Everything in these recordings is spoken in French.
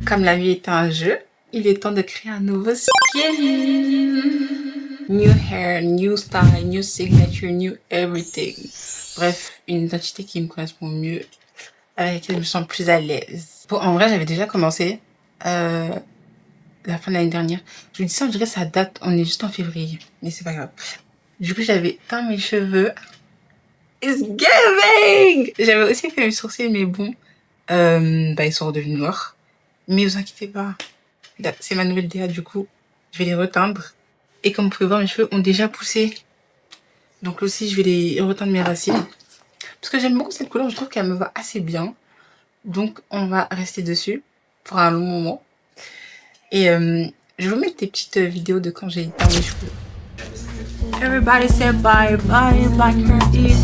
Comme la vie est un jeu, il est temps de créer un nouveau skin. New hair, new style, new signature, new everything. Bref, une identité qui me correspond mieux, avec laquelle je me sens plus à l'aise. Bon, en vrai, j'avais déjà commencé la fin de l'année dernière. Je vous dis ça, on dirait que ça date, on est juste en février, mais c'est pas grave. Du coup, j'avais teint mes cheveux. It's giving! J'avais aussi fait mes sourcils, mais bon, ils sont redevenus noirs. Mais vous inquiétez pas, c'est ma nouvelle DA, du coup, je vais les reteindre. Et comme vous pouvez voir, mes cheveux ont déjà poussé. Donc aussi, je vais les reteindre mes racines. Parce que j'aime beaucoup cette couleur, je trouve qu'elle me va assez bien. Donc, on va rester dessus pour un long moment. Et je vais vous mettre des petites vidéos de quand j'ai teint mes cheveux. Everybody say bye bye, black hair evil.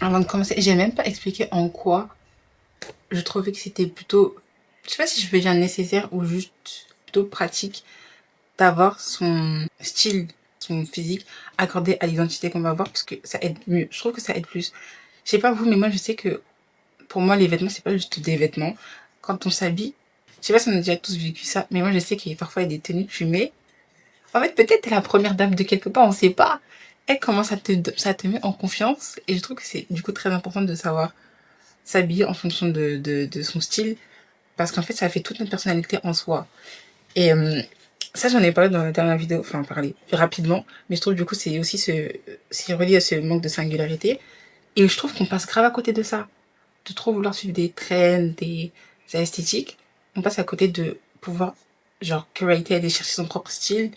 Avant de commencer, j'ai même pas expliqué en quoi je trouvais que c'était plutôt, je sais pas si je veux dire nécessaire ou juste plutôt pratique d'avoir son style, son physique accordé à l'identité qu'on va avoir, parce que ça aide mieux. Je trouve que ça aide plus. Je sais pas vous, mais moi je sais que pour moi les vêtements c'est pas juste des vêtements. Quand on s'habille, je sais pas si on a déjà tous vécu ça, mais moi je sais qu'il y a parfois des tenues que tu mets. En fait, peut-être t'es la première dame de quelque part, on sait pas. Et comment ça te met en confiance. Et je trouve que c'est du coup très important de savoir s'habiller en fonction de son style. Parce qu'en fait, ça fait toute notre personnalité en soi. Et ça, j'en ai parlé dans la dernière vidéo, enfin, parlé rapidement. Mais je trouve du coup, c'est aussi c'est relié à ce manque de singularité. Et je trouve qu'on passe grave à côté de ça. De trop vouloir suivre des trends, des esthétiques. On passe à côté de pouvoir, genre, curater, aller chercher son propre style.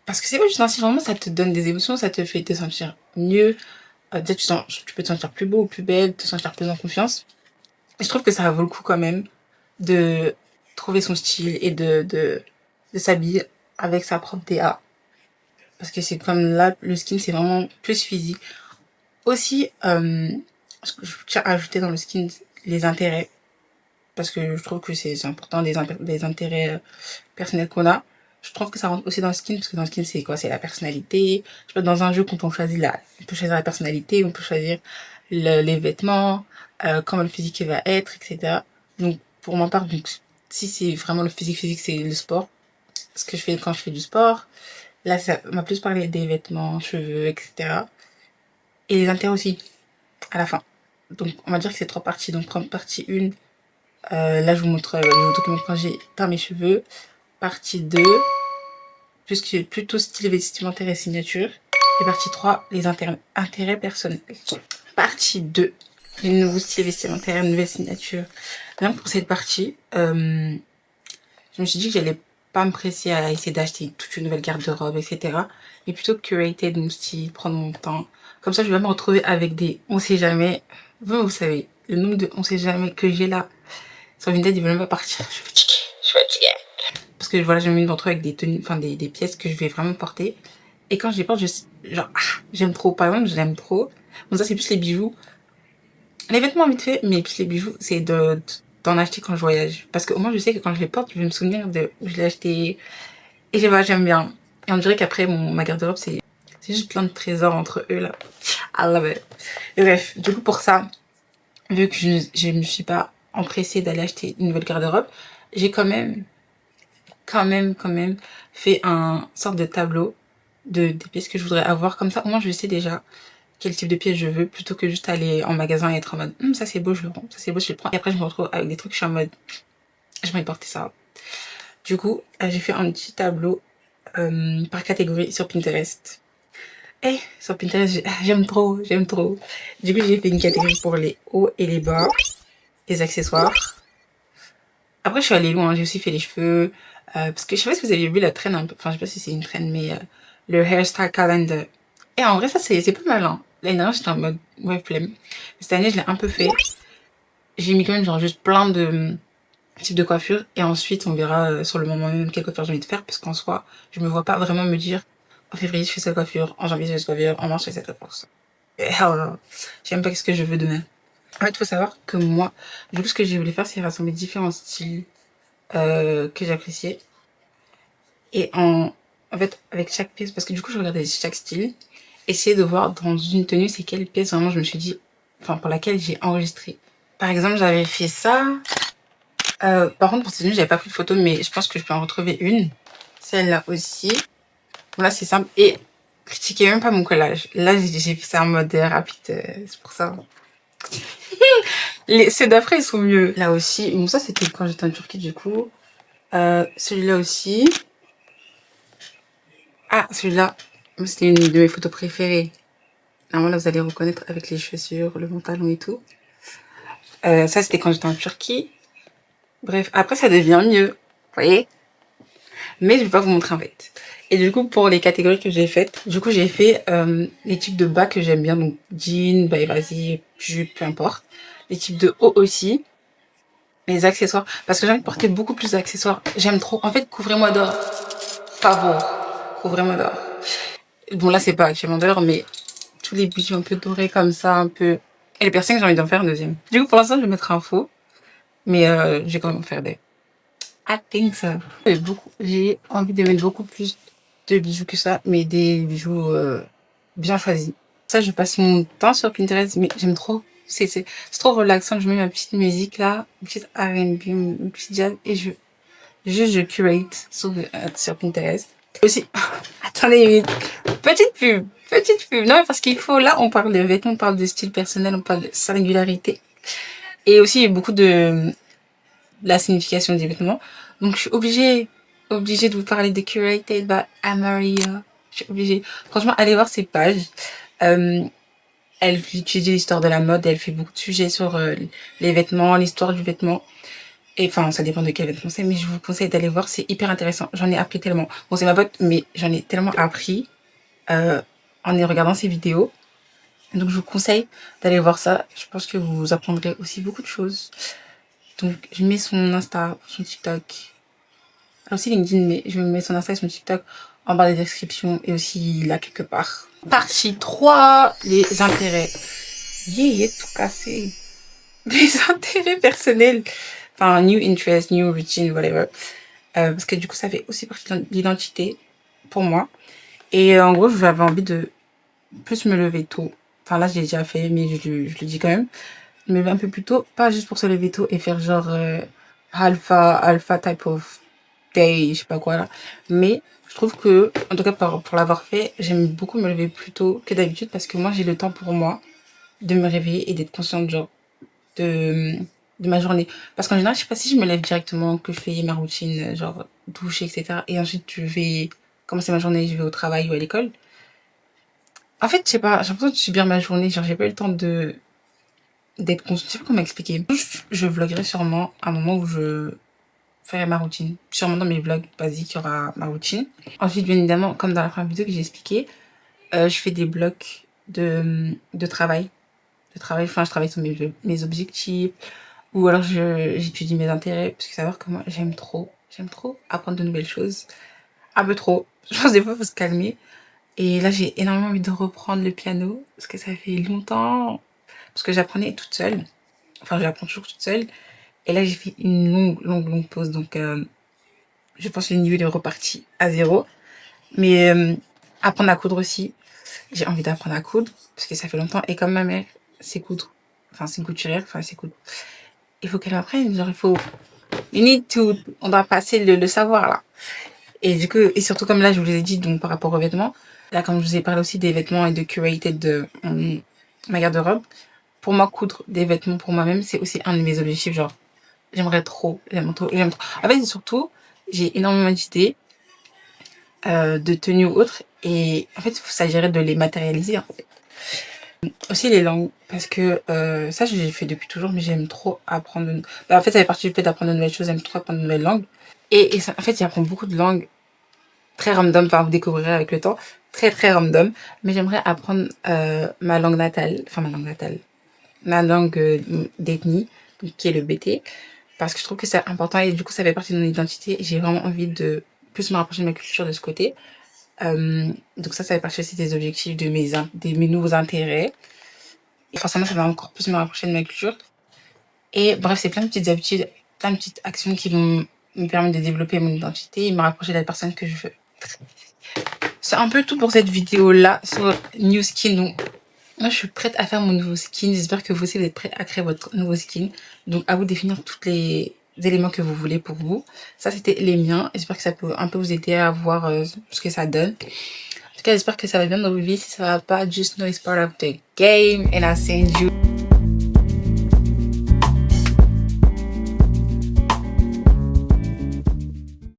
Parce que c'est pas juste un style, vraiment, ça te donne des émotions, ça te fait te sentir mieux. Déjà, tu peux te sentir plus beau ou plus belle, te sentir plus en confiance. Et je trouve que ça vaut le coup quand même de trouver son style et de s'habiller avec sa propre DA. Parce que c'est comme là, le skin, c'est vraiment plus physique. Aussi, je tiens à ajouter dans le skin les intérêts. Parce que je trouve que c'est important, des intérêts personnels qu'on a. Je trouve que ça rentre aussi dans le skin, parce que dans le skin, c'est quoi? C'est la personnalité. Je sais pas, dans un jeu, quand on choisit on peut choisir la personnalité, on peut choisir les vêtements, comment le physique va être, etc. Donc, pour ma part, donc, si c'est vraiment le physique, c'est le sport. Ce que je fais quand je fais du sport. Là, ça m'a plus parlé des vêtements, cheveux, etc. Et les intérêts aussi, à la fin. Donc, on va dire que c'est 3 parties. Donc, partie 1, là, je vous montre le document quand j'ai teint mes cheveux. Partie 2, plutôt style vestimentaire et signature. Et partie 3, les intérêts personnels. Partie 2, les nouveaux styles vestimentaires, nouvelles signatures. Même pour cette partie, je me suis dit que j'allais pas me presser à essayer d'acheter toute une nouvelle garde-robe, etc. Mais plutôt curater mon style, prendre mon temps. Comme ça, je vais me retrouver avec des on sait jamais. Vous savez, le nombre de on sait jamais que j'ai là. Sur Vinted, ils veulent même pas partir. Je suis fatiguée. Parce que voilà, j'ai envie de me retrouver avec des tenues, enfin des pièces que je vais vraiment porter. Et quand je les porte, j'aime trop. Par exemple, j'aime trop. Bon, ça, c'est plus les bijoux. Les vêtements, vite fait, mais plus les bijoux, c'est d'en acheter quand je voyage. Parce qu'au moins, je sais que quand je les porte, je vais me souvenir de où je l'ai acheté. Et j'aime bien. Et on dirait qu'après, ma garde-robe, c'est juste plein de trésors entre eux, là. I love it. Et bref, du coup, pour ça, vu que je me suis pas empressée d'aller acheter une nouvelle garde-robe, j'ai quand même fait un sorte de tableau des pièces que je voudrais avoir. Comme ça, au moins, je sais déjà quel type de pièces je veux, plutôt que juste aller en magasin et être en mode ça c'est beau, je le prends, ça c'est beau, je le prends. Et après, je me retrouve avec des trucs, je suis en mode je vais porter ça. Du coup, j'ai fait un petit tableau par catégorie sur Pinterest. Et sur Pinterest, j'aime trop. Du coup, j'ai fait une catégorie pour les hauts et les bas, les accessoires, Après, je suis allée loin, j'ai aussi fait les cheveux. Parce que je sais pas si vous avez vu la traîne un peu, enfin, je sais pas si c'est une traîne, mais le hairstyle calendar. Et en vrai, ça, c'est pas mal, hein. L'année dernière, j'étais en mode, ouais, flemme. Cette année, je l'ai un peu fait. J'ai mis quand même, genre, juste plein de types de coiffure. Et ensuite, on verra sur le moment même quelle coiffure j'ai envie de faire. Parce qu'en soi, je me vois pas vraiment me dire, en février, je fais cette coiffure. En janvier, je fais cette coiffure. En mars, je fais cette coiffure. Et hell no. Je sais même pas ce que je veux demain. En fait, faut savoir que moi, du coup, ce que j'ai voulu faire, c'est rassembler différents styles que j'appréciais. Et en fait, avec chaque pièce, parce que du coup, je regardais chaque style, essayer de voir dans une tenue, c'est quelle pièce vraiment je me suis dit, enfin, pour laquelle j'ai enregistré. Par exemple, j'avais fait ça. Par contre, pour cette tenue, j'avais pas pris de photo, mais je pense que je peux en retrouver une. Celle-là aussi. Bon, là, c'est simple. Et critiquez même pas mon collage. Là, j'ai fait ça en mode rapide. C'est pour ça. Ceux d'après, ils sont mieux. Là aussi. Bon, ça, c'était quand j'étais en Turquie, du coup. Celui-là aussi. Ah, celui-là. C'était une de mes photos préférées. Normalement, là, vous allez reconnaître avec les chaussures, le pantalon et tout. Ça, c'était quand j'étais en Turquie. Bref, après, ça devient mieux. Vous voyez? Mais je vais pas vous montrer en fait. Et du coup, pour les catégories que j'ai faites, du coup, j'ai fait les types de bas que j'aime bien. Donc, jean, bah, vas-y, jupe, peu importe. Les types de haut aussi. Les accessoires. Parce que j'ai envie de porter beaucoup plus d'accessoires. J'aime trop. En fait, couvrez-moi d'or. Favor. Couvrez-moi d'or. Bon, là, c'est pas actuellement d'or, mais tous les bijoux un peu dorés comme ça, un peu... Et les piercings, j'ai envie d'en faire un deuxième. Du coup, pour l'instant, je vais mettre un faux. Mais j'ai quand même faire des... I think so. J'ai envie de mettre beaucoup plus de bijoux que ça, mais des bijoux bien choisis. Ça, je passe mon temps sur Pinterest, mais j'aime trop. C'est trop relaxant. Je mets ma petite musique là, une petite R&B, une petite jazz, et je curate sur Pinterest. Aussi, attendez, petite pub, petite pub. Non, parce qu'il faut, là, on parle de vêtements, on parle de style personnel, on parle de singularité. Et aussi, beaucoup de la signification des vêtements. Donc, je suis obligée de vous parler de Curated by Amaria. Je suis obligée. Franchement, allez voir ses pages. Elle étudie l'histoire de la mode, elle fait beaucoup de sujets sur les vêtements, l'histoire du vêtement. Et enfin, ça dépend de quel vêtement c'est, mais je vous conseille d'aller voir, c'est hyper intéressant. J'en ai appris tellement. Bon, c'est ma pote, mais j'en ai tellement appris en y regardant ses vidéos. Donc, je vous conseille d'aller voir ça. Je pense que vous apprendrez aussi beaucoup de choses. Donc, je mets son Insta, son TikTok. Aussi LinkedIn, mais je mets son Insta et son TikTok en bas des descriptions et aussi là quelque part. Partie 3, les intérêts. Yeah, tout cassé. Les intérêts personnels. Enfin, new interest, new routine, whatever. Parce que du coup, ça fait aussi partie de l'identité pour moi. Et en gros, j'avais envie de plus me lever tôt. Enfin, là, je l'ai déjà fait, mais je le dis quand même. Me lever un peu plus tôt, pas juste pour se lever tôt et faire genre alpha type of day, je sais pas quoi là. Mais je trouve que, en tout cas pour l'avoir fait, j'aime beaucoup me lever plus tôt que d'habitude parce que moi, j'ai le temps pour moi de me réveiller et d'être consciente genre de, de ma journée. Parce qu'en général, je sais pas si je me lève directement, que je fais ma routine, genre douche, etc. Et ensuite, je vais commencer ma journée, je vais au travail ou à l'école. En fait, je sais pas, j'ai l'impression de subir ma journée, genre j'ai pas eu le temps d'être consciente. Je sais pas comment expliquer. Je vloguerai sûrement à un moment où je ferai ma routine. Sûrement dans mes vlogs basiques, il y aura ma routine. Ensuite, bien évidemment, comme dans la première vidéo que j'ai expliqué, je fais des blocs de travail. Enfin, je travaille sur mes objectifs, ou alors j'étudie mes intérêts, parce que savoir que moi, j'aime trop apprendre de nouvelles choses. Un peu trop. Je pense des fois, il faut se calmer. Et là, j'ai énormément envie de reprendre le piano, parce que ça fait longtemps, parce que j'apprenais toute seule. Enfin, j'apprends toujours toute seule. Et là, j'ai fait une longue pause, donc je pense que le niveau est reparti à zéro. Mais apprendre à coudre aussi, j'ai envie d'apprendre à coudre, parce que ça fait longtemps. Et comme ma mère sait coudre, enfin, c'est couturière, enfin, c'est coudre. Il faut qu'elle m'apprenne, genre, il faut... You need to... On doit passer le savoir, là. Et du coup, et surtout comme là, je vous l'ai dit, donc par rapport aux vêtements, là, comme je vous ai parlé aussi des vêtements et de curated de ma garde-robe, pour moi, coudre des vêtements pour moi-même, c'est aussi un de mes objectifs, genre, j'aimerais trop, j'aime trop. En fait, surtout, j'ai énormément d'idées de tenues ou autres, et en fait, il s'agirait de les matérialiser, en fait. Aussi les langues, parce que ça j'ai fait depuis toujours, mais j'aime trop apprendre. Bah, en fait, ça fait partie du fait d'apprendre de nouvelles choses, j'aime trop apprendre de nouvelles langues. Et en fait, j'apprends beaucoup de langues très random, enfin vous découvrirez avec le temps, très très random. Mais j'aimerais apprendre ma langue natale, enfin ma langue d'ethnie, qui est le BT, parce que je trouve que c'est important et du coup ça fait partie de mon identité. Et j'ai vraiment envie de plus me rapprocher de ma culture de ce côté. Donc ça fait partie aussi des objectifs de mes nouveaux intérêts. Et forcément, ça va encore plus me rapprocher de ma culture. Et bref, c'est plein de petites habitudes, plein de petites actions qui vont me permettre de développer mon identité et me rapprocher de la personne que je veux. C'est un peu tout pour cette vidéo-là sur New Skin. Donc, moi, je suis prête à faire mon nouveau skin. J'espère que vous aussi, vous êtes prêts à créer votre nouveau skin. Donc, à vous de définir tous les éléments que vous voulez pour vous. Ça, c'était les miens. J'espère que ça peut un peu vous aider à voir ce que ça donne. En tout cas, j'espère que ça va bien dans vos vies. Si ça va pas, just know it's part of the game. And I'll send you